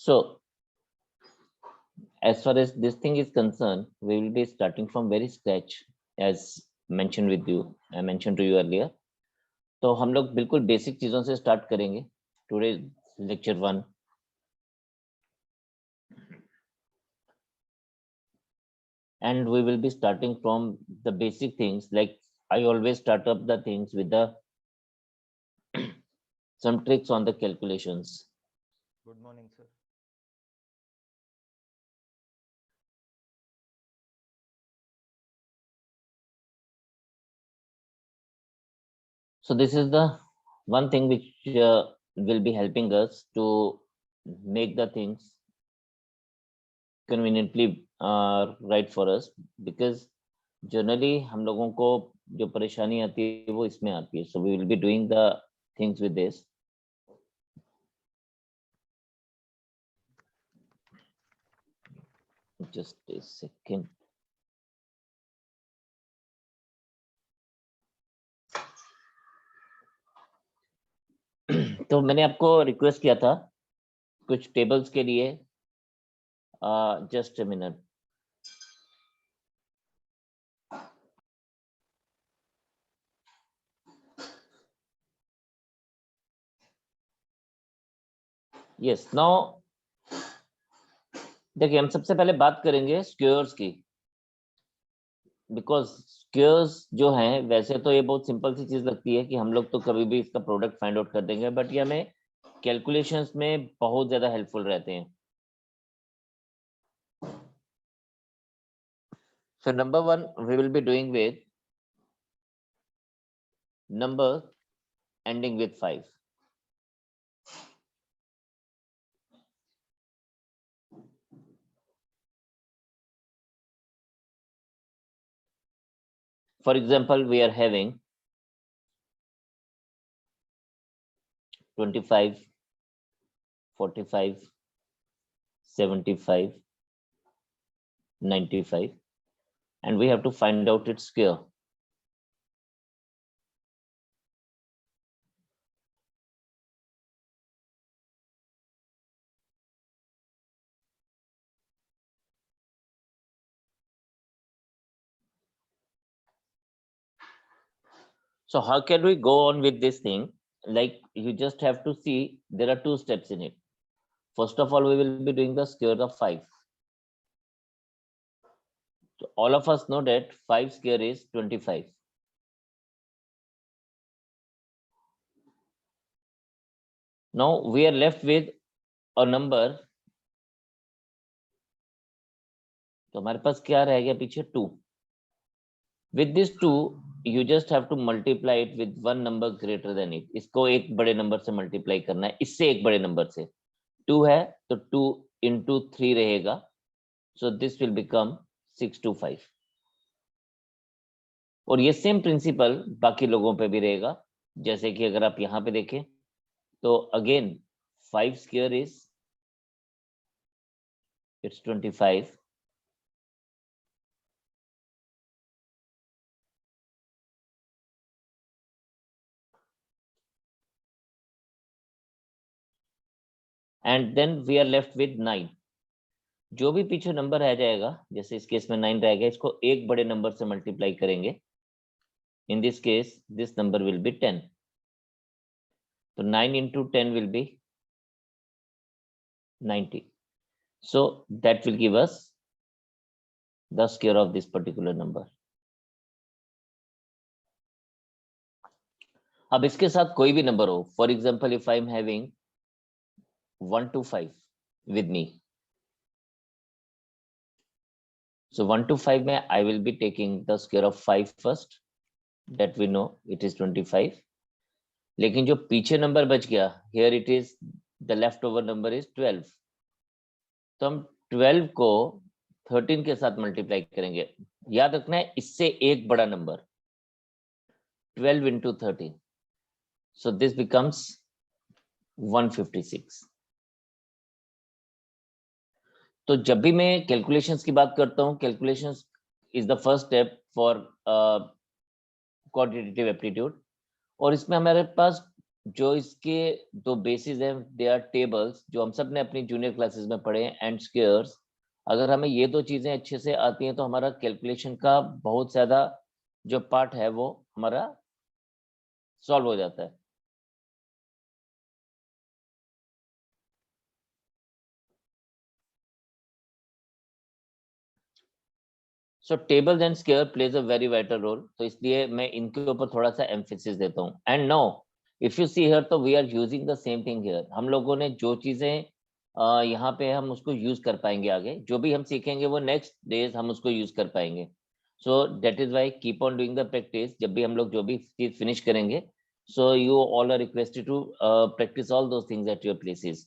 So as far as this thing is concerned, we will be starting from very scratch, as mentioned with you. I mentioned to you earlier. तो हम लोग बिल्कुल basic चीजों से start करेंगे. Today lecture 1. And we will be starting from the basic things. Like I always start up the things with the some tricks on the calculations. Good morning, sir. So this is the one thing which will be helping us to make the things conveniently right for us, because generally हम लोगों को जो परेशानी आती है वो इसमें आती है. So we will be doing the things with this. Just a second. तो मैंने आपको रिक्वेस्ट किया था कुछ टेबल्स के लिए. Just a minute. Yes, now देखिए हम सबसे पहले बात करेंगे स्क्वायर्स की, बिकॉज स्क्वायर्स जो हैं वैसे तो ये बहुत सिंपल सी चीज लगती है कि हम लोग तो कभी भी इसका प्रोडक्ट फाइंड आउट कर देंगे, बट ये हमें कैलकुलेशंस में बहुत ज्यादा हेल्पफुल रहते हैं. So number 1 we will be doing with number ending with 5. For example, we are having 25, 45, 75, 95, and we have to find out its square. So how can we go on with this thing? Like you just have to see there are 2 steps in it. First of all, we will be doing the square of 5. So all of us know that 5 square is 25. Now we are left with a number. तो हमारे पास क्या रह गया पीछे? 2. With this 2, you just have to multiply it with one number greater than it. इसको एक बड़े number से मल्टीप्लाई करना है, इससे एक बड़े नंबर से. 2 है तो 2 into 3 रहेगा. So this will become 625. और ये सेम प्रिंसिपल बाकी लोगों पे भी रहेगा. जैसे कि अगर आप यहाँ पे देखें तो again 5 square is it's 25. And then we are left with 9. जो भी पीछे नंबर रह जाएगा, जैसे इस केस में 9 रह गया, इसको एक बड़े नंबर से मल्टीप्लाई करेंगे. In this case, this number will be 10. So 9 into 10 will be 90. So that will give us the square of this particular number. अब इसके साथ कोई भी नंबर हो, for example, if I am having 1 to 5 with me, so 1 to 5 में I will be taking the square of 5 first. That we know it is 25. लेकिन जो पीछे नंबर बच गया, here it is the leftover number is 12. तो हम 12 को 13 के साथ मल्टीप्लाई करेंगे. याद रखना है इससे एक बड़ा number. 12 into 13. So this becomes 156. तो जब भी मैं कैलकुलेशंस की बात करता हूं, calculations is the first step for quantitative aptitude. और इसमें हमारे पास जो इसके दो बेसिस हैं, दे आर टेबल्स, जो हम सब ने अपनी जूनियर क्लासेस में पढ़े हैं, एंड स्क्वायर्स। अगर हमें ये दो चीजें अच्छे से आती हैं तो हमारा कैलकुलेशन का बहुत ज्यादा जो पार्ट है वो हमारा सॉल्व हो जाता है। So tables and square plays a very vital role, तो इसलिए मैं इनके ऊपर थोड़ा सा एम्फेसिस देता हूँ। And no, if you see here, तो we are using the same thing here. हम लोगों ने जो चीजें यहाँ पे हम उसको यूज कर पाएंगे, आगे जो भी हम सीखेंगे वो नेक्स्ट डेज हम उसको यूज कर पाएंगे। So that is why keep on doing the practice. जब भी हम लोग जो भी चीज फिनिश करेंगे, so you all are requested to practice all those things at your places.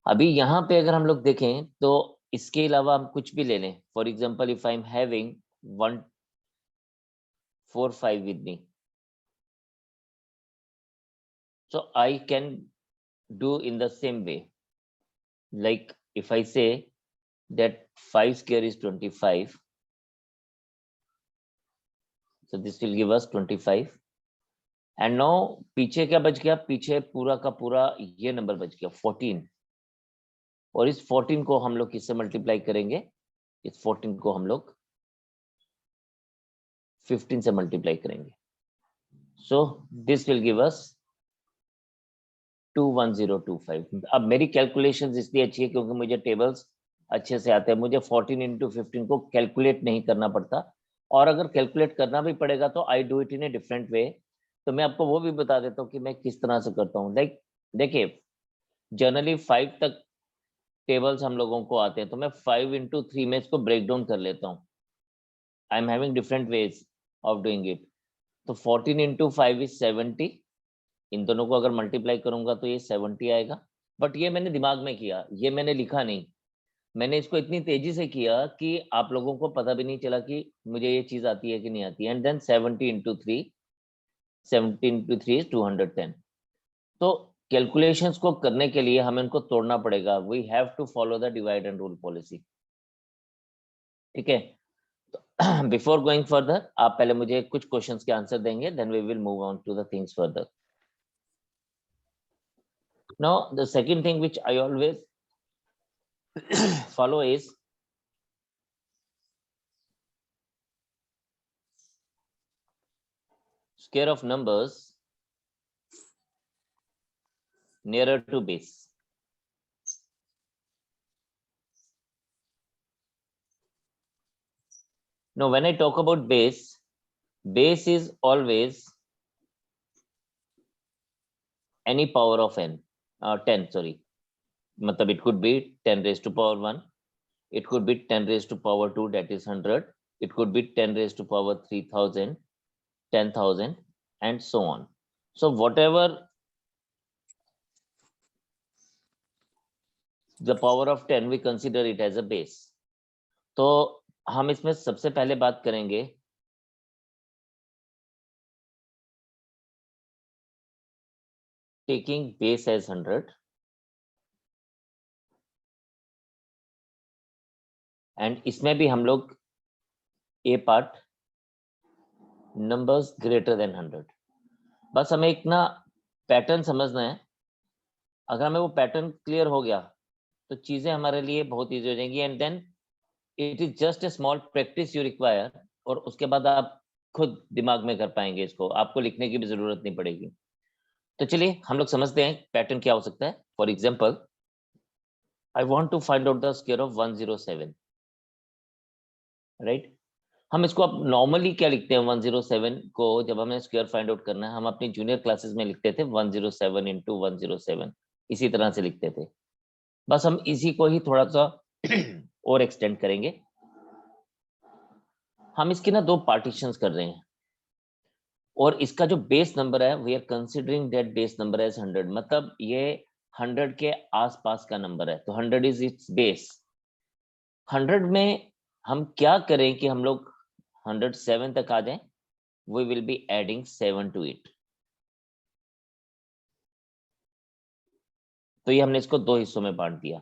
अभी यहाँ पे अगर हम लोग देखें तो इसके अलावा हम कुछ भी ले लें। For example, if I am having 145 with me, so I can do in the same way. Like if I say that 5 square is 25, so this will give us 25. And now पीछे क्या बच गया? पीछे पूरा का पूरा ये नंबर बच गया 14, और इस 14 को हम लोग किससे मल्टीप्लाई करेंगे? इस 14 को हम लोग 15 से मल्टीप्लाई करेंगे। So this will give us 21025। अब मेरी कैलकुलेशन इसलिए अच्छी है क्योंकि मुझे टेबल्स अच्छे से आते हैं, मुझे 14 into 15 को कैलकुलेट नहीं करना पड़ता। और अगर कैलकुलेट करना भी पड़ेगा तो I do it in a different way. तो मैं आपको वो भी बता देता हूँ कि मैं किस तरह से करता हूँ। लाइक देखिए, जनरली 5 तक टेबल्स हम लोगों को आते हैं, तो मैं 5 into 3 में इसको ब्रेक डाउन कर लेता हूँ। I am having different ways of doing it. तो 14 into 5 is 70। इन दोनों को अगर मल्टीप्लाई करूंगा तो ये 70 आएगा। बट ये मैंने दिमाग में किया, ये मैंने लिखा नहीं। मैंने इसको इतनी तेजी से किया कि आप लोगों को पता भी नहीं चला कि मुझे ये चीज आती है कि नहीं आती है। And then 70 into 3, 70 into 3 is 210। तो कैलकुलेशंस को करने के लिए हमें इनको तोड़ना पड़ेगा। We have to follow the divide and rule policy. ठीक है, बिफोर गोइंग फर्दर, आप पहले मुझे कुछ क्वेश्चंस के आंसर देंगे, then we will move on to the things further. Now the second thing which I always follow is square of numbers nearer to base. Now when I talk about base, base is always any power of n, 10, sorry. Matlab it could be 10 raised to power 1, it could be 10 raised to power 2, that is 100, it could be 10 raised to power 3000, 10,000, and so on. So whatever the power of 10, we consider it as a base. तो हम इसमें सबसे पहले बात करेंगे taking base as 100 and इसमें भी हम लोग ए पार्ट नंबर्स ग्रेटर देन 100। बस हमें एक ना पैटर्न समझना है। अगर हमें वो पैटर्न क्लियर हो गया तो चीजें हमारे लिए बहुत ईजी हो जाएंगी। And then it is just a small practice you require, और उसके बाद आप खुद दिमाग में कर पाएंगे इसको, आपको लिखने की भी जरूरत नहीं पड़ेगी। तो चलिए हम लोग समझते हैं पैटर्न क्या हो सकता है। For example, I want to find out the square of 107, right. हम इसको अब नॉर्मली क्या लिखते हैं? 107 को जब हमें स्क्वायर फाइंड आउट करना है, हम अपनी जूनियर क्लासेस में लिखते थे 107 into 107, इसी तरह से लिखते थे। बस हम इसी को ही थोड़ा सा और एक्सटेंड करेंगे। हम इसके ना दो पार्टीशंस कर रहे हैं, और इसका जो बेस नंबर है, we are considering that base number as 100। मतलब ये 100 के आसपास का नंबर है, तो 100 इज इट्स बेस। 100 में हम क्या करें कि हम लोग 107 तक आ जाएं? we will be adding 7 to it। तो ये हमने इसको दो हिस्सों में बांट दिया।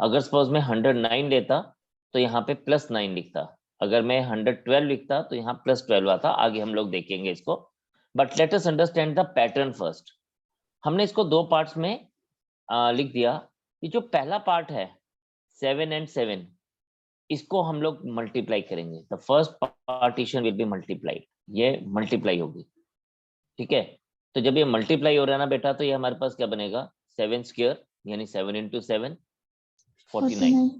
अगर सपोज मैं 109 लेता तो यहाँ पे +9 लिखता, अगर मैं 112 लिखता तो यहाँ +12 आता। आगे हम लोग देखेंगे इसको, but let us understand the pattern first. हमने इसको दो पार्ट्स में लिख दिया। ये जो पहला पार्ट है 7 and 7, इसको हम लोग मल्टीप्लाई करेंगे। The first partition will be multiplied, ये मल्टीप्लाई होगी, ठीक है। तो जब ये मल्टीप्लाई हो रहा है ना बेटा, तो ये हमारे पास क्या बनेगा, 7 स्क्वायर यानी 7 into 7 49।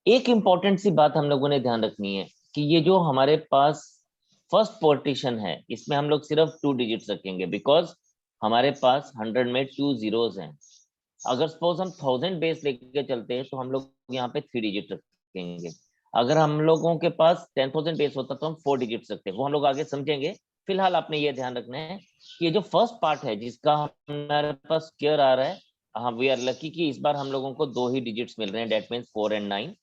एक इंपॉर्टेंट सी बात हम लोगों ने ध्यान रखनी है कि ये जो हमारे पास फर्स्ट पार्टीशन है, इसमें हम लोग सिर्फ 2 डिजिट्स रखेंगे, बिकॉज हमारे पास 100 में 2 zeros हैं। अगर सपोज हम 1000 बेस लेके चलते हैं तो हम लोग यहाँ पे 3 डिजिट रखेंगे। अगर हम लोगों के पास 10,000 बेस होता तो हम 4 डिजिट्स रखते हैं, वो हम लोग आगे समझेंगे। फिलहाल आपने ये ध्यान रखना है कि ये जो फर्स्ट पार्ट है जिसका हमारे पास स्क्वायर आ रहा है, हाँ वी आर लकी कि इस बार हम लोगों को 2 ही डिजिट्स मिल रहे हैं, डेट मीन्स 4 and 9।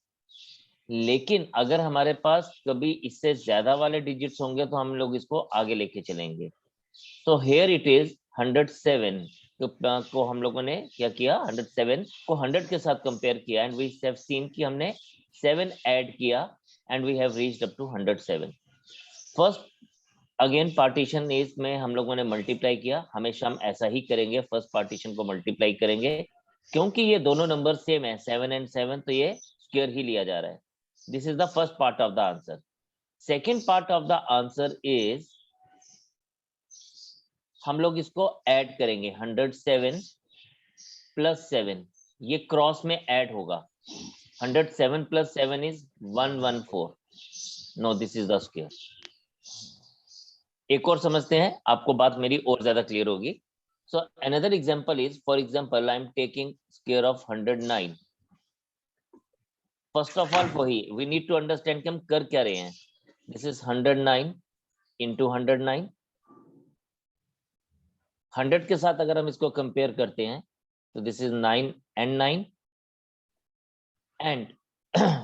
लेकिन अगर हमारे पास कभी इससे ज्यादा वाले डिजिट्स होंगे तो हम लोग इसको आगे लेके चलेंगे। तो हेयर इट इज 107 को हम लोगों ने क्या किया, 107 को 100 के साथ कंपेयर किया, एंड वी हैव सीन कि हमने 7 ऐड किया and we have reached up to 107। First again partition is में हम लोगों ने मल्टीप्लाई किया, हमेशा हम ऐसा ही करेंगे, फर्स्ट पार्टीशन को मल्टीप्लाई करेंगे, क्योंकि ये दोनों नंबर सेम है 7 and 7, तो ये स्क्वायर ही लिया जा रहा है। This is the first part of the answer. Second part of the answer is हम लोग इसको ऐड करेंगे, 107 प्लस 7, ये क्रॉस में ऐड होगा। 107 plus 7 is 114। No, this is the square. एक और समझते हैं, आपको बात मेरी और ज्यादा क्लियर होगी। So another example is, for example I am taking square of 109। First of all वही वी नीड टू अंडरस्टैंड कि हम कर क्या रहे हैं। This is 109 into 109। 100 के साथ अगर हम इसको कंपेयर करते हैं तो दिस इज 9 and 9, एंड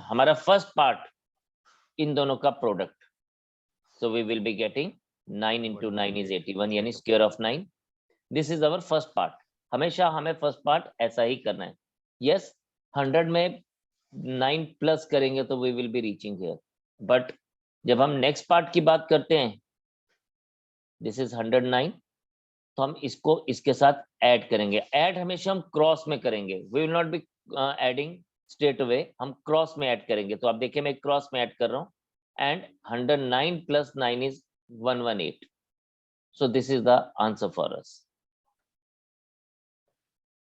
हमारा फर्स्ट पार्ट इन दोनों का product, so we will be getting 9 into 9 is 81, यानी square of 9। This is our first part. हमेशा हमें फर्स्ट पार्ट ऐसा ही करना है। यस, 100 में 9 प्लस करेंगे तो we will be reaching here, but जब हम नेक्स्ट पार्ट की बात करते हैं, दिस इज 109, तो हम इसको इसके साथ ऐड करेंगे। ऐड हमेशा हम क्रॉस में करेंगे, we will not be adding straight away, हम क्रॉस में ऐड करेंगे। तो आप देखिए मैं क्रॉस में ऐड कर रहा हूँ, and 109 plus 9 is 118। So this is the answer for us.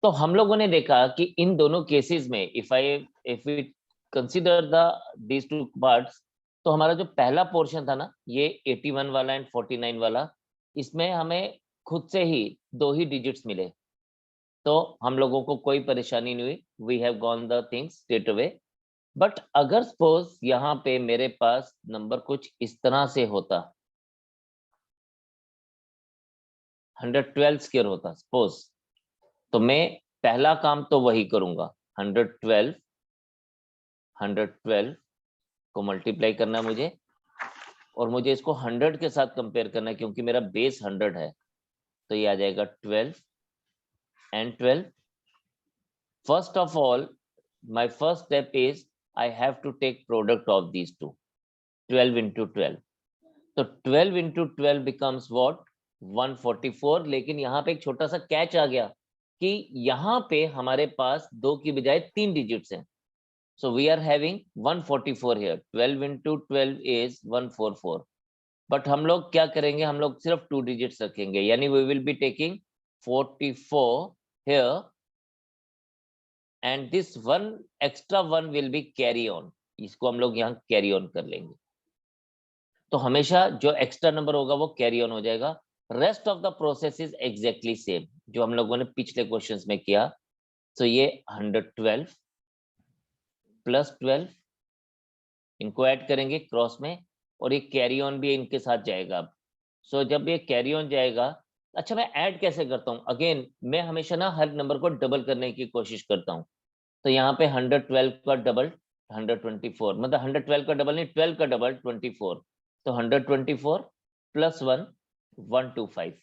तो हम लोगों ने देखा कि इन दोनों केसेस में if we consider these two parts, तो हमारा जो पहला पोर्शन था ना, ये 81 वाला एंड 49 वाला, इसमें हमें खुद से ही 2 ही डिजिट्स मिले, तो हम लोगों को कोई परेशानी नहीं हुई, we have gone the things straight away. But अगर सपोज यहाँ पे मेरे पास नंबर कुछ इस तरह से होता, 112 स्क्वायर होता सपोज, तो मैं पहला काम तो वही करूंगा, 112 को मल्टीप्लाई करना है मुझे, और मुझे इसको 100 के साथ कंपेयर करना है, क्योंकि मेरा बेस 100 है, तो ये आ जाएगा 12 and 12। First of all my first step is I have to take product of these two, 12 into 12। तो 12 into 12 becomes what, 144। लेकिन यहाँ पे एक छोटा सा कैच आ गया कि यहाँ पे हमारे पास 2 की बजाय 3 डिजिट्स हैं, so we are having 144 here। 12 into 12 is 144। But हम लोग क्या करेंगे, हम लोग सिर्फ 2 डिजिट्स रखेंगे, यानी we will be taking 44 here, and this one extra one will be carry on। इसको हम लोग यहाँ कैरी ऑन कर लेंगे, तो हमेशा जो एक्स्ट्रा नंबर होगा वो कैरी ऑन हो जाएगा। Rest of the process is exactly same जो हम लोगों ने पिछले क्वेश्चंस में किया। तो ये 112 प्लस 12, इनको ऐड करेंगे क्रॉस में, और ये कैरी ऑन भी इनके साथ जाएगा अब। सो जब ये कैरी ऑन जाएगा, अच्छा मैं ऐड कैसे करता हूँ, अगेन मैं हमेशा ना हर नंबर को डबल करने की कोशिश करता हूँ। तो यहाँ पे 112 का डबल 124, मतलब 112 का डबल नहीं, 12 का डबल 24, तो 124 प्लस 1 125।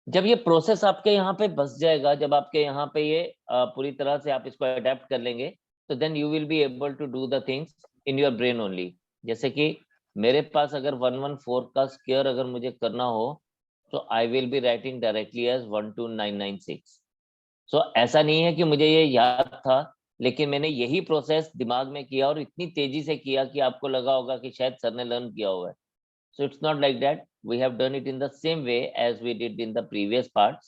जब ये प्रोसेस आपके यहाँ पे बस जाएगा, जब आपके यहाँ पे ये पूरी तरह से आप इसको अडेप्ट कर लेंगे, तो then you will be able to do the things in your brain only. जैसे कि मेरे पास अगर 114 का स्क्वायर अगर मुझे करना हो तो I will be writing directly as 12996। So ऐसा नहीं है कि मुझे ये याद था, लेकिन मैंने यही प्रोसेस दिमाग में किया और इतनी तेजी से किया कि आपको लगा होगा कि शायद सर ने लर्न किया हुआ है। So it's not like that. We have done it in the same way as we did in the previous parts.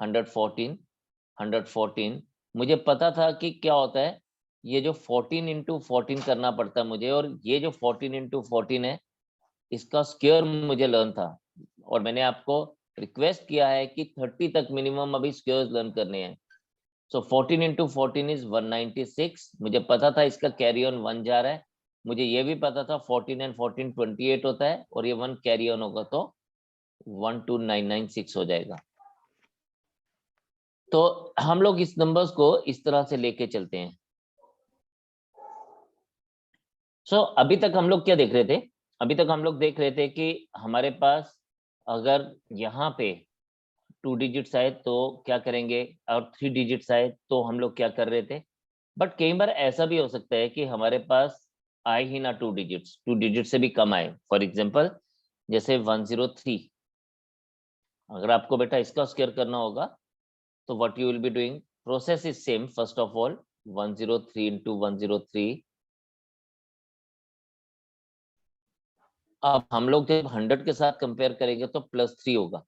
114 मुझे पता था कि क्या होता है, ये जो 14 into 14 करना पड़ता है मुझे, और ये जो 14 into 14 है इसका स्क्वायर मुझे लर्न था, और मैंने आपको रिक्वेस्ट किया है कि 30 तक मिनिमम अभी स्क्वायर्स लर्न करने हैं। सो 14 into 14 is 196। मुझे पता था इसका कैरी ऑन 1 जा रहा है, मुझे ये भी पता था 14 and 14 28 होता है, और ये 1 कैरी ऑन होगा तो 12996 हो जाएगा। तो हम लोग इस नंबर्स को इस तरह से लेके चलते हैं। सो अभी तक हम लोग क्या देख रहे थे, अभी तक हम लोग देख रहे थे कि हमारे पास अगर यहाँ पे 2 डिजिट्स आए तो क्या करेंगे, और 3 डिजिट्स आए तो हम लोग क्या कर रहे थे। बट कई बार ऐसा भी हो सकता है कि हमारे पास आए ही ना 2 डिजिट्स, 2 डिजिट से भी कम आए। फॉर एग्जांपल जैसे 103, अगर आपको बेटा इसका स्क्वायर करना होगा तो what you will be doing, process is same. First of all 103 into 103, अब हम लोग जब 100 के साथ कंपेयर करेंगे तो +3 होगा।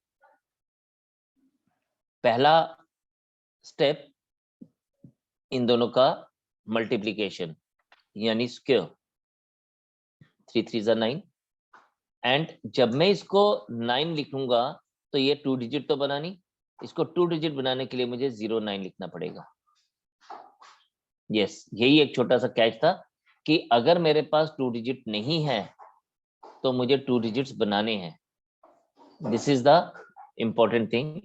पहला स्टेप इन दोनों का मल्टीप्लीकेशन यानी स्क्वायर, 3 3 जा 9, एंड जब मैं इसको 9 लिखूंगा तो ये 2 डिजिट तो बना नहीं, इसको 2 डिजिट बनाने के लिए मुझे 09 लिखना पड़ेगा। यस, यही एक छोटा सा कैच था कि अगर मेरे पास 2 डिजिट नहीं है तो मुझे 2 डिजिट्स बनाने हैं। This is the important thing.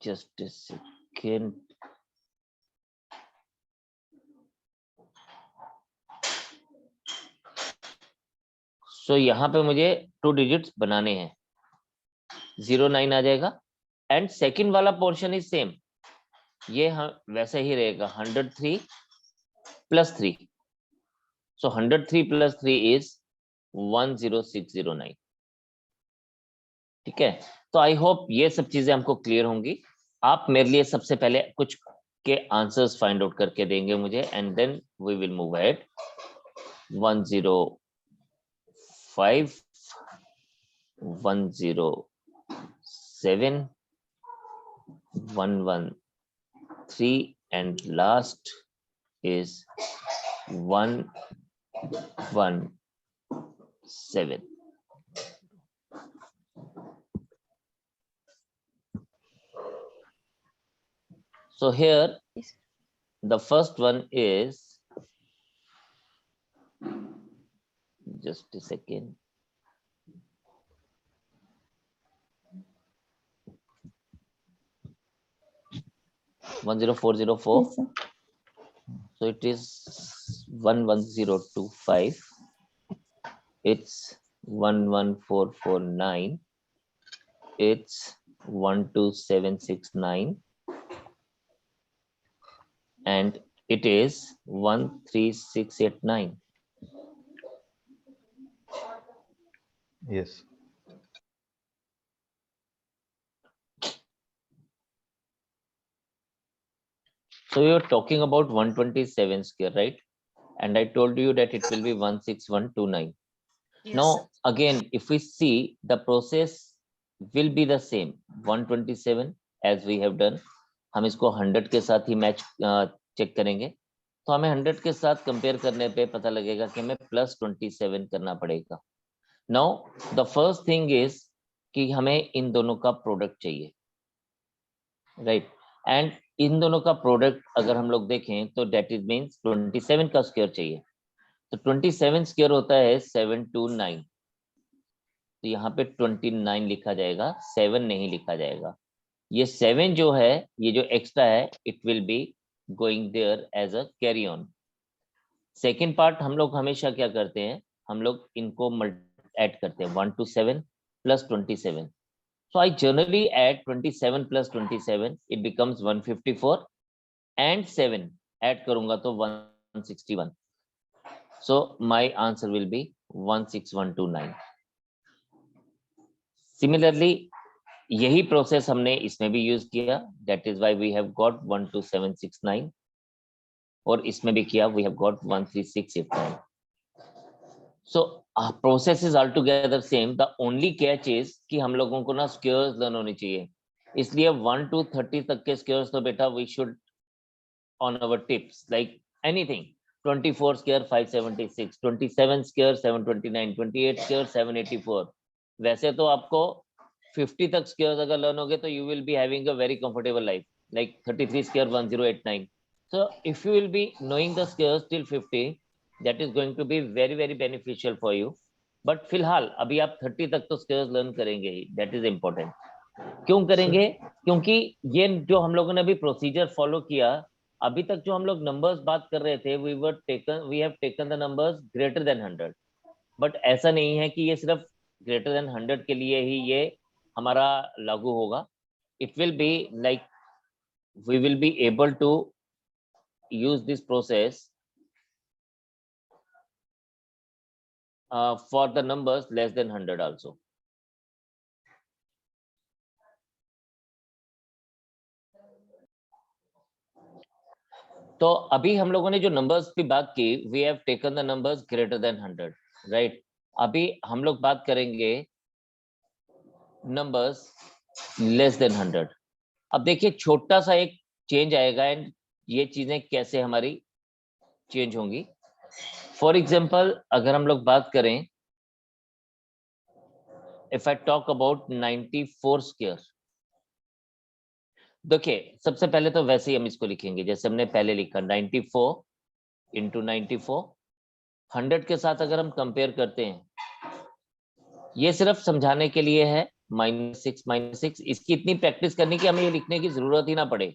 Just a second. So यहाँ पे मुझे 2 डिजिट्स बनाने हैं, 09 आ जाएगा, एंड सेकंड वाला पोर्शन इज सेम, ये वैसे ही रहेगा 103 + 3। सो 103 + 3 इज 10609। ठीक है, तो आई होप ये सब चीजें हमको क्लियर होंगी। आप मेरे लिए सबसे पहले कुछ के आंसर्स फाइंड आउट करके देंगे मुझे, and then we will move ahead. 105, 107, 113, and last is 117. So here the first one is, just a second, (10404). Yes, sir. So it is 11025. It's 11449. It's 12769. And it is 13689. Yes. So we were talking about 127 square, right? And I told you that it will be 16129. Yes, Now, sir. again, if we see, the process will be the same, 127 as we have done. हम इसको 100 के साथ ही match check करेंगे, तो हमें 100 के साथ compare करने पे पता लगेगा कि हमें +27 करना पड़ेगा। Now the first thing is कि हमें इन दोनों का प्रोडक्ट चाहिए, राइट? एंड इन दोनों का प्रोडक्ट अगर हम लोग देखें तो डेट इज मीन्स 27 का स्क्वायर चाहिए। तो 27 स्क्वायर होता है 729, तो यहाँ पे 29 लिखा जाएगा, 7 नहीं लिखा जाएगा। ये 7 जो है, ये जो एक्स्ट्रा है, it will be going there as a carry on. Second part हम लोग हमेशा क्या करते हैं, हम लोग इनको ऐड करते हैं, 1 to 7 + 27। So I generally add 27 + 27, it becomes 154, and 7 add करूंगा तो 161। So my answer will be 16129. Similarly, यही प्रोसेस हमने इसमें भी यूज किया, that is why we have got 12769, और इसमें भी किया, we have got 13689. So process is all together same. The only catch is कि हम लोगों को ना स्क्वायर्स लर्न होनी चाहिए, इसलिए 1 to 30 तक के स्क्वायर्स तो बेटा we should on our tips, like anything. 24 square 576, 27 square 729, 28 square 784. वैसे तो आपको 50 तक स्क्वायर्स अगर लर्न होगे तो you will be having a very comfortable life, like 33 square 1089. So if you will be knowing the squares till 50, that is going to be very very beneficial for you. But फिलहाल अभी आप 30 तक तो squares learn करेंगे ही, that is important. क्यों करेंगे? क्योंकि ये जो हम लोगों ने अभी प्रोसीजर फॉलो किया, अभी तक जो हम लोग नंबर्स बात कर रहे थे, we have taken the numbers greater than 100, but ऐसा नहीं है कि ये सिर्फ ग्रेटर देन 100 के लिए ही ये हमारा लागू होगा. It will be like we will be able to use this process for the numbers less than 100 also. तो अभी हम लोगों ने जो नंबर्स की बात की, we have taken the numbers greater than 100, right. अभी हम लोग बात करेंगे नंबर्स लेस देन 100. अब देखिए छोटा सा एक चेंज आएगा, एंड ये चीजें कैसे हमारी चेंज होंगी. फॉर एग्जांपल अगर हम लोग बात करें, if I talk about 94 square, देखिए सबसे पहले तो वैसे ही हम इसको लिखेंगे जैसे हमने पहले लिखा, 94 इंटू 94. 100 के साथ अगर हम कंपेयर करते हैं, ये सिर्फ समझाने के लिए है, -6 इसकी इतनी प्रैक्टिस करनी कि हमें ये लिखने की जरूरत ही ना पड़े.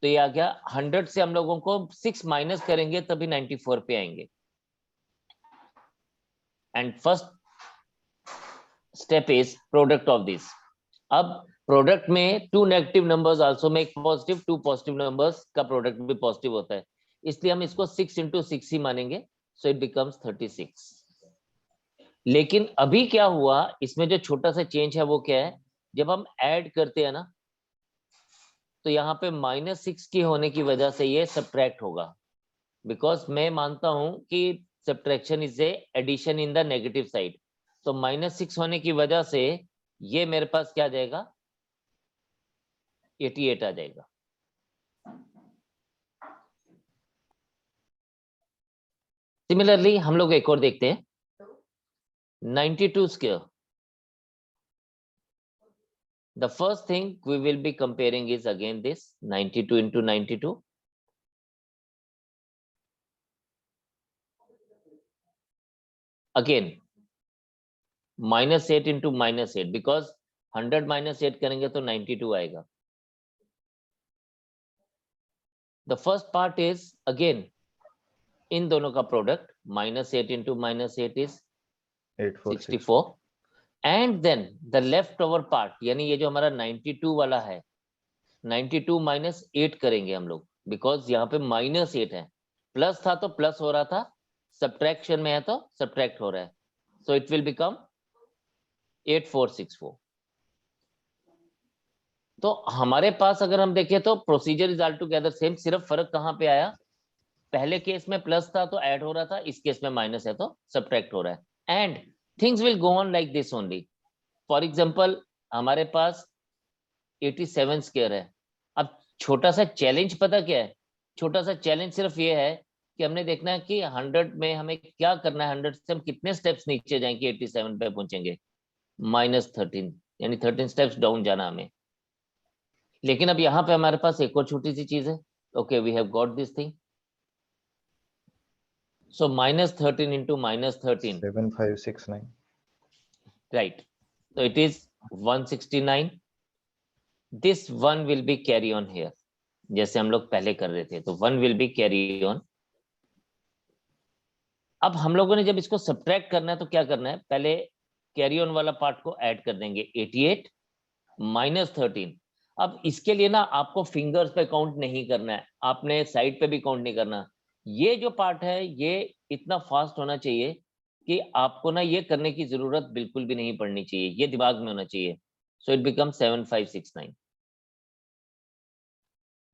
तो ये आ गया 100 से हम लोगों को 6 माइनस करेंगे तभी 94 पे आएंगे. And first step is product of this. अब प्रोडक्ट में 2 negative numbers also make positive, 2 positive numbers का प्रोडक्ट भी पॉजिटिव होता है, इसलिए हम इसको 6 इंटू 6 ही मानेंगे. So it becomes 36. लेकिन अभी क्या हुआ, इसमें जो छोटा सा चेंज है वो क्या है, जब हम ऐड करते हैं ना, तो यहाँ पे -6 की होने की वजह से ये सब्ट्रैक्ट होगा, बिकॉज मैं मानता हूं कि subtraction is a addition in the negative side. तो -6 होने की वजह से ये मेरे पास क्या आ जाएगा, 88 आ जाएगा. सिमिलरली हम लोग एक और देखते हैं, 92 square. The first thing we will be comparing is again this 92 into 92. Again -8 into -8, because 100 -8 करेंगे तो 92 आएगा. The first part is again इन दोनों का product, -8 into -8 is 64. And then the left over part, यानी ये जो हमारा 92 वाला है, 92 -8 करेंगे हम लोग, बिकॉज यहाँ पे -8 है. प्लस था तो प्लस हो रहा था, सब्ट्रैक्शन में है तो सब्ट्रैक्ट हो रहा है. So it will become 8464. तो हमारे पास अगर हम देखें तो procedure is all together same, सिर्फ फर्क कहाँ पे आया, पहले केस में प्लस था तो ऐड हो रहा था, इस केस में माइनस है तो सब्ट्रैक्ट हो रहा है. And things will go on like this only. For example हमारे पास 87 स्क्वायर है. अब छोटा सा चैलेंज पता क्या है, छोटा सा चैलेंज सिर्फ ये है कि हमने देखना है कि 100 में हमें क्या करना है, 100 से हम कितने स्टेप्स नीचे जाएंगे 87 पे पहुंचेंगे, -13, यानी 13 स्टेप्स डाउन जाना हमें. लेकिन अब यहाँ पे हमारे पास एक और छोटी सी चीज है. Okay, we have got this thing. So -13 into -13. 7569. Right. So it is 169. This 1 will be carry on here. जैसे हम लोग पहले कर रहे थे, तो 1 will be carry on. अब हम लोगों ने जब इसको सब्ट्रैक्ट करना है तो क्या करना है, पहले कैरी ऑन वाला पार्ट को ऐड कर देंगे, 88 -13. अब इसके लिए ना आपको फिंगर्स पे काउंट नहीं करना है, आपने साइड पे भी काउंट नहीं करना, ये जो पार्ट है ये इतना फास्ट होना चाहिए कि आपको ना ये करने की जरूरत बिल्कुल भी नहीं पड़नी चाहिए, ये दिमाग में होना चाहिए। So it become 7569।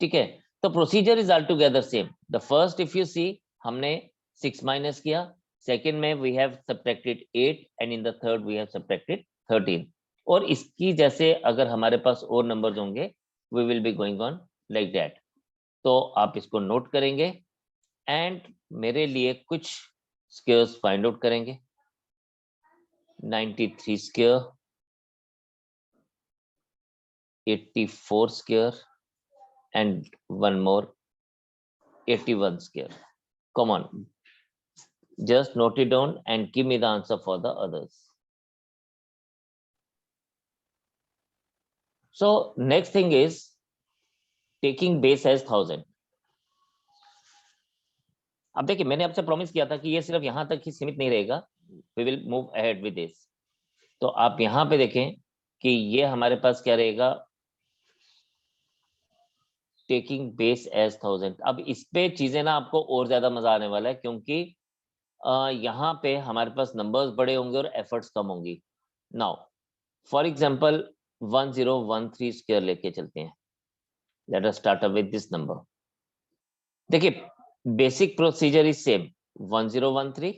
ठीक है, तो procedure is all together same. The first if you see, हमने 6 माइनस किया, सेकंड में we have subtracted 8 and in the third we have subtracted 13। और इसकी जैसे अगर हमारे पास और नंबर्स होंगे we will be going on like that. तो आप इसको नोट करेंगे एंड मेरे लिए कुछ स्क्वायर्स फाइंड आउट करेंगे। 93 square, 84 square and one more 81 square. Come on, just note it down and give me the answer for the others. So next thing is taking base as 1000. अब देखिए मैंने आपसे promise किया था कि ये सिर्फ यहां तक ही सीमित नहीं रहेगा, we will move ahead with this. तो आप यहां पे देखें कि ये हमारे पास क्या रहेगा, टेकिंग बेस एज 1000। अब इस पे चीजें ना आपको और ज्यादा मजा आने वाला है, क्योंकि यहाँ पे हमारे पास नंबर्स बड़े होंगे और एफर्ट्स कम होंगी। नाउ फॉर एग्जाम्पल 1013 स्क्वायर लेके चलते हैं। Let us start with this number. देखिए बेसिक प्रोसीजर इज सेम, 1013।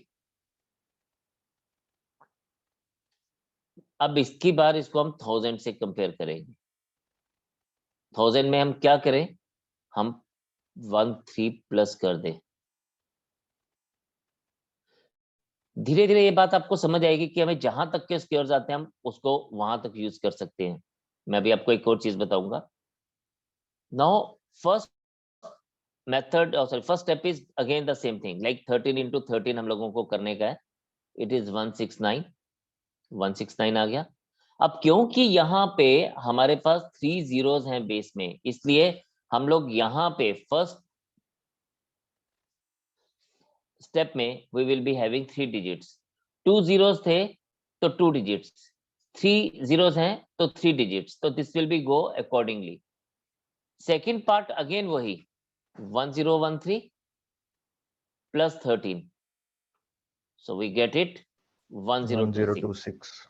अब इसकी बार इसको हम 1000 से कंपेयर करेंगे। 1000 में हम क्या करें, हम 13 प्लस कर दें। धीरे धीरे ये बात आपको समझ आएगी कि हमें जहां तक के स्क्वायर्स आते हैं हम उसको वहां तक यूज कर सकते हैं। मैं अभी आपको एक और चीज बताऊंगा। Now first method, sorry first step is again the same thing, like 13 into 13 हम लोगों को करने का है। इट इज 169, 169 आ गया। अब क्योंकि यहाँ पे हमारे पास 3 जीरोस हैं बेस में, इसलिए हम लोग यहाँ पे फर्स्ट स्टेप में we will be having 3 digits. 2 zeros थे तो 2 डिजिट्स, 3 जीरोस हैं तो 3 डिजिट्स, तो this will be go accordingly. Second part again वही 1013 plus 13, so we get it 1026.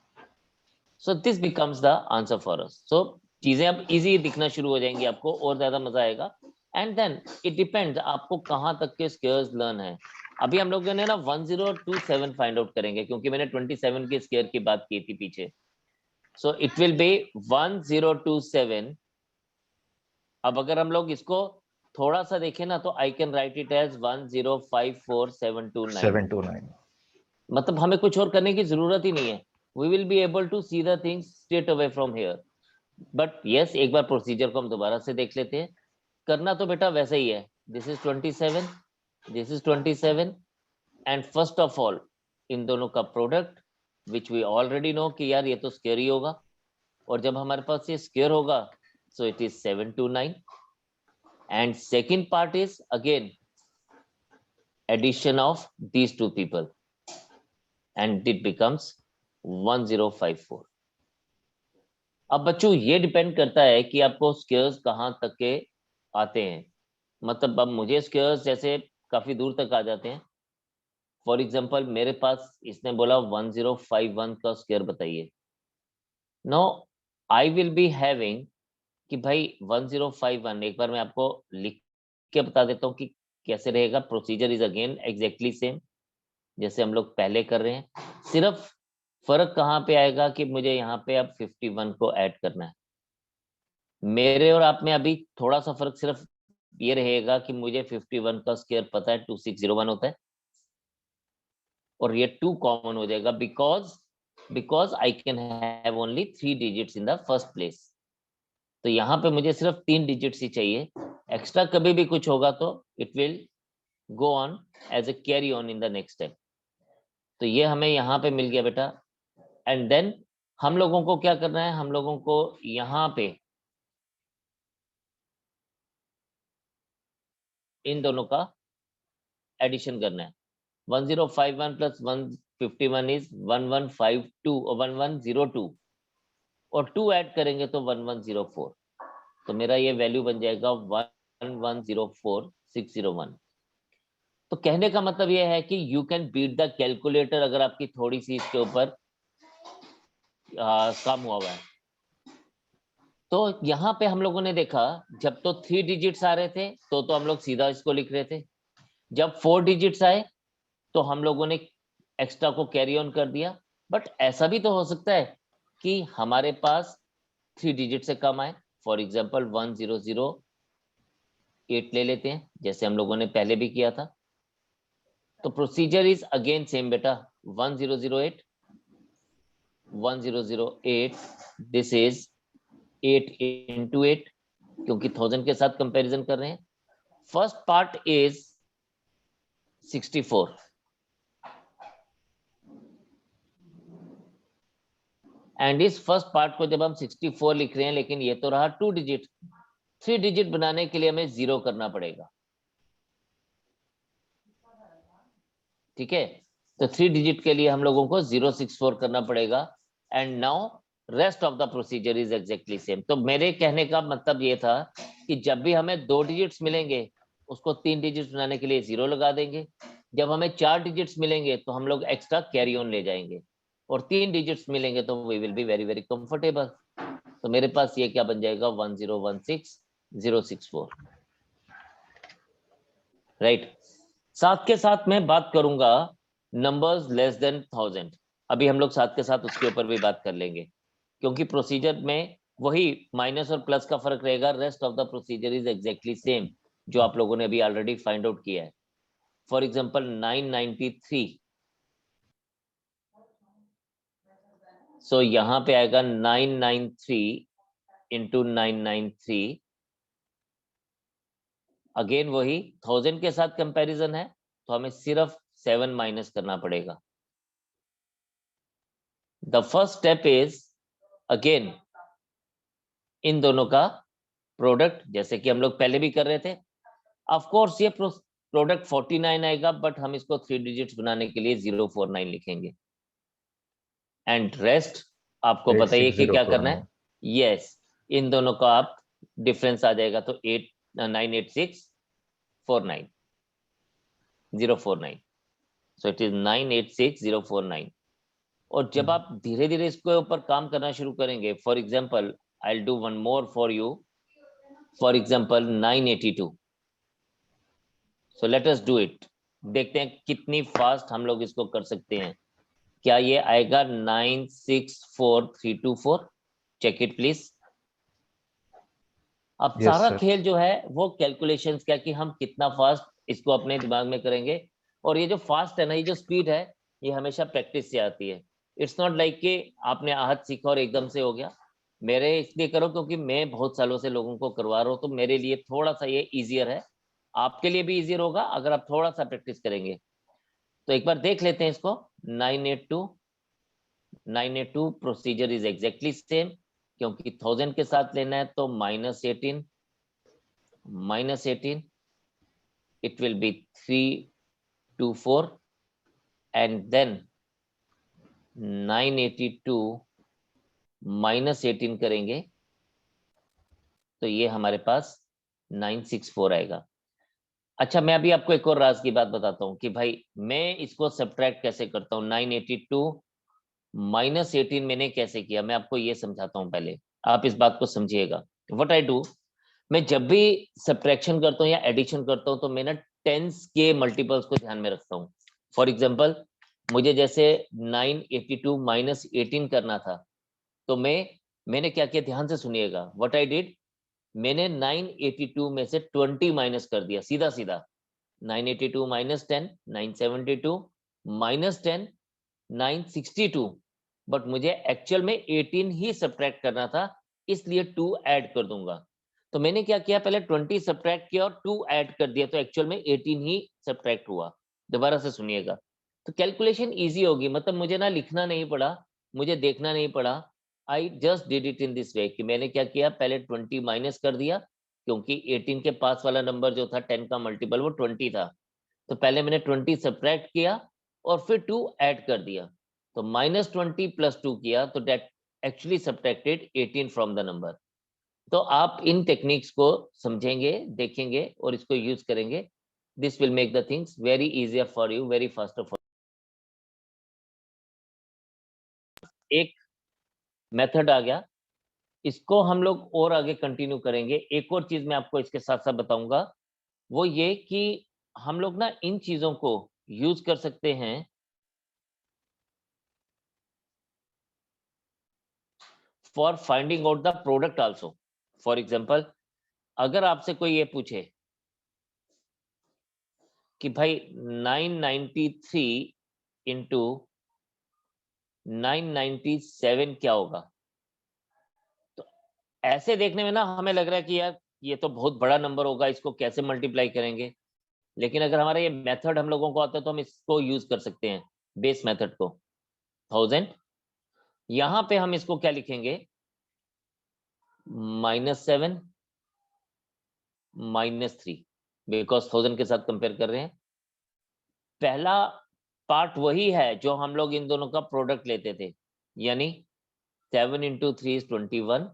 So this becomes the answer for us. So चीजें अब easy दिखना शुरू हो जाएंगी आपको और ज्यादा मजा आएगा। एंड देन इट डिपेंड्स आपको कहां तक के स्क्वायर्स लर्न है। अभी हम लोगों ने ना 1027 फाइंड आउट करेंगे, क्योंकि मैंने 27 के स्क्वायर की बात की थी पीछे। So it will B 1027। अब अगर हम लोग इसको थोड़ा सा देखें ना तो I can write it as 1054729। मतलब हमें कुछ और करने की जरूरत ही नहीं है। We will be able to see the things straight away from here. But yes, एक बार प्रोसीजर को हम दोबारा से देख लेते हैं। करना तो बेटा वैसे ही है। This is 27, this is 27 and first of all इन दोनों का product which we already know कि यार ये तो स्क्वायर ही होगा, और जब हमारे पास ये स्क्वायर होगा so it is 729। And second part is again addition of these two people and it becomes 1054। अब बच्चों ये डिपेंड करता है कि आपको स्क्वायर्स कहां तक के आते हैं। मतलब अब मुझे स्क्वायर्स जैसे काफी दूर तक आ जाते हैं। फॉर एग्जांपल मेरे पास इसने बोला 1051 का स्क्वायर बताइए। No I will be having कि भाई 1051, एक बार मैं आपको लिख के बता देता हूँ कि कैसे रहेगा। Procedure is again exactly same जैसे हम लोग पहले कर रहे हैं। सिर्फ फर्क कहाँ पे आएगा कि मुझे यहाँ पे अब 51 को ऐड करना है। मेरे और आप में अभी थोड़ा सा फर्क सिर्फ ये रहेगा कि मुझे 51 का स्क्वायर पता है 2601 होता है, और ये 2 कॉमन हो जाएगा because I can have only 3 digits in the first place. तो यहाँ पे मुझे सिर्फ 3 डिजिट्स ही चाहिए। एक्स्ट्रा कभी भी कुछ होगा तो it will go on as a carry on in the next step. तो ये हमें यहाँ पे मिल गया बेटा। एंड देन हम लोगों को क्या करना है, हम लोगों को यहाँ पे इन दोनों का एडिशन करना है। 1051 प्लस 151 इज 1152 और 1102, और 2 ऐड करेंगे तो 1104। तो मेरा ये वैल्यू बन जाएगा 1104601। तो कहने का मतलब यह है कि you can beat the calculator अगर आपकी थोड़ी सी इसके ऊपर कम हुआ है। तो यहाँ पे हम लोगों ने देखा जब तो 3 डिजिट्स आ रहे थे तो हम लोग सीधा इसको लिख रहे थे, जब 4 डिजिट्स आए तो हम लोगों ने एक्स्ट्रा को कैरी ऑन कर दिया। बट ऐसा भी तो हो सकता है कि हमारे पास 3 डिजिट से कम आए, फॉर एग्जाम्पल 1008 ले लेते हैं जैसे हम लोगों ने पहले भी किया था। तो प्रोसीजर इज अगेन सेम बेटा, 1008 दिस इज 8 into 8 क्योंकि 1000 के साथ कंपैरिजन कर रहे हैं। फर्स्ट पार्ट इज 64 एंड इस फर्स्ट पार्ट को जब हम 64 लिख रहे हैं, लेकिन ये तो रहा 2 डिजिट, 3 डिजिट बनाने के लिए हमें 0 करना पड़ेगा। ठीक है, तो 3 डिजिट के लिए हम लोगों को 064 करना पड़ेगा। And now rest of the procedure is exactly same. तो मेरे कहने का मतलब ये था कि जब भी हमें 2 डिजिट्स मिलेंगे उसको 3 डिजिट्स बनाने के लिए 0 लगा देंगे। जब हमें 4 डिजिट्स मिलेंगे तो हम लोग एक्स्ट्रा कैरी ऑन ले जाएंगे, और 3 डिजिट्स मिलेंगे तो we will be very very comfortable. तो मेरे पास ये क्या बन जाएगा, 1016064, राइट। साथ के साथ मैं बात करूंगा नंबर्स लेस देन 1000। अभी हम लोग साथ के साथ उसके ऊपर भी बात कर लेंगे, क्योंकि प्रोसीजर में वही माइनस और प्लस का फर्क रहेगा। Rest of the procedure is exactly same जो आप लोगों ने अभी ऑलरेडी फाइंड आउट किया है। फॉर एग्जांपल 993, सो यहां पे आएगा 993 इंटू 993। अगेन वही 1000 के साथ कंपैरिजन है तो हमें सिर्फ 7 माइनस करना पड़ेगा। The first step is again in दोनों का प्रोडक्ट, जैसे कि हम लोग पहले भी कर रहे थे। ऑफ कोर्स ये प्रोडक्ट 49 आएगा, बट हम इसको 3 डिजिट्स बनाने के लिए 049 लिखेंगे। एंड रेस्ट आपको बताइए कि क्या करना है। यस, इन दोनों का आप डिफरेंस आ जाएगा तो 98649 049, सो इट इज 986049। और जब आप धीरे धीरे इसके ऊपर काम करना शुरू करेंगे, for example I do one more for you, for example 982। So let us do it, देखते हैं कितनी फास्ट हम लोग इसको कर सकते हैं। क्या ये आएगा 964324? Check it please. अब सारा खेल जो है वो कैलकुलेशंस क्या कि हम कितना फास्ट इसको अपने दिमाग में करेंगे। और ये जो फास्ट है ना, ये जो स्पीड है, ये हमेशा प्रैक्टिस से आती है। इट्स नॉट लाइक कि आपने आहत सीखा और एकदम से हो गया। मेरे इसलिए करो क्योंकि मैं बहुत सालों से लोगों को करवा रहा हूँ, तो मेरे लिए थोड़ा सा ये इजियर है। आपके लिए भी इजियर होगा अगर आप थोड़ा सा प्रैक्टिस करेंगे। तो एक बार देख लेते हैं इसको। 982 प्रोसीजर इज एग्जैक्टली सेम, क्योंकि 1000 के साथ लेना है तो -18 it will be 324 and then 982 -18 करेंगे तो ये हमारे पास 964 आएगा। अच्छा, मैं अभी आपको एक और राज की बात बताता हूँ कि भाई मैं इसको सब्ट्रैक्ट कैसे करता हूँ। 982 -18 मैंने कैसे किया, मैं आपको ये समझाता हूँ। पहले आप इस बात को समझिएगा। व्हाट आई डू, मैं जब भी सब्ट्रैक्शन करता हूँ या एडिशन करता हूँ तो मैं ना टेंस के मल्टीपल्स को ध्यान में रखता हूँ। फॉर एग्जाम्पल मुझे जैसे 982 -18 करना था, तो मैंने क्या किया, ध्यान से सुनिएगा। व्हाट आई डिड, मैंने 982 में से 20 माइनस कर दिया सीधा सीधा। 982 -10 972 -10 962। बट मुझे एक्चुअल में 18 ही सब्ट्रैक्ट करना था, इसलिए 2 ऐड कर दूंगा। तो मैंने क्या किया, पहले 20 सब्ट्रैक्ट किया और 2 ऐड कर दिया, तो एक्चुअल में 18 ही सब्ट्रैक्ट हुआ। दोबारा से सुनिएगा, तो कैलकुलेशन इजी होगी। मतलब मुझे ना लिखना नहीं पड़ा, मुझे देखना नहीं पड़ा। I just did it in this way कि मैंने क्या किया, पहले 20 माइनस कर दिया, क्योंकि 18 के पास वाला नंबर जो था 10 का मल्टीपल वो 20 था। तो पहले मैंने 20 सब्ट्रैक्ट किया और फिर 2 ऐड कर दिया, तो -20 + 2 किया, तो that actually subtracted 18 from the number. तो आप इन टेक्निक्स को समझेंगे, देखेंगे और इसको यूज करेंगे this will make the things very easier for you, very faster for एक मेथड आ गया, इसको हम लोग और आगे कंटिन्यू करेंगे। एक और चीज मैं आपको इसके साथ साथ बताऊंगा, वो ये कि हम लोग ना इन चीजों को यूज कर सकते हैं for finding out the product also. For example, अगर आपसे कोई ये पूछे कि भाई 993 इंटू 997 क्या होगा, तो ऐसे देखने में ना हमें लग रहा है कि यार ये तो बहुत बड़ा नंबर होगा, इसको कैसे मल्टीप्लाई करेंगे। लेकिन अगर हमारा ये मेथड हम लोगों को आता है तो हम इसको यूज कर सकते हैं, बेस मेथड को, 1000। यहां पे हम इसको क्या लिखेंगे, -7 -3, बिकॉज 1000 के साथ कंपेयर कर रहे हैं। पहला पार्ट वही है जो हम लोग इन दोनों का प्रोडक्ट लेते थे, यानी 7 into 3 is 21,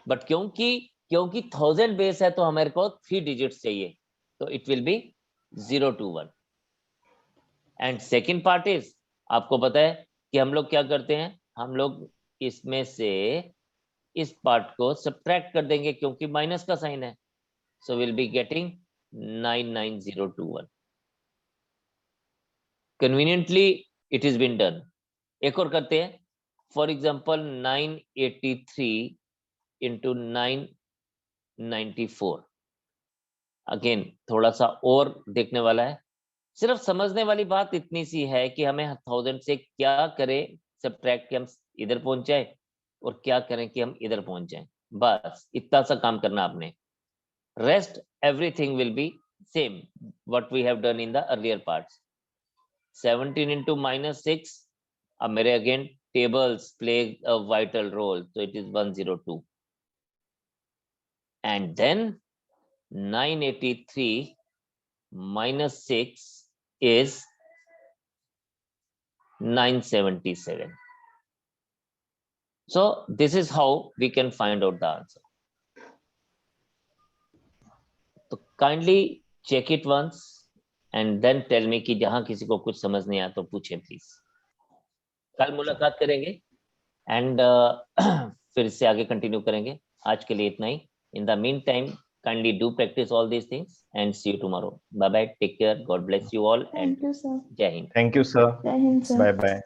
बट क्योंकि 1000 बेस है तो हमारे को 3 डिजिट्स चाहिए, तो it will B 0 to 1। And second part is, आपको पता है कि हम लोग क्या करते हैं, हम लोग इसमें से इस पार्ट को सब्ट्रैक्ट कर देंगे क्योंकि माइनस का साइन है, so will be getting 99021। Conveniently it is been done. एक और करते हैं, फॉर एग्जांपल 983 into 994। अगेन थोड़ा सा और देखने वाला है, सिर्फ समझने वाली बात इतनी सी है कि हमें 1000 से क्या करें सब्ट्रैक्ट, कि हम इधर पहुंच जाए, और क्या करें कि हम इधर पहुंच जाएं। बस इतना सा काम करना आपने, rest everything will be same what we have done in the earlier parts. 17 into -6, अब मेरे अगेन tables play a vital role, तो it is 102। and then 983 minus 6 is 977. So this is how we can find out the answer. So kindly check it once and then tell me कि जहां किसी को कुछ समझ नहीं आया तो पूछे प्लीज। कल मुलाकात करेंगे एंड फिर से आगे कंटिन्यू करेंगे। आज के लिए इतना ही। In the meantime, kindly do practice all these things and see you tomorrow. Bye bye. Take care. God bless you all. Thank you, sir. Jai Hind. Thank you, sir. Jai Hind, sir. Bye bye.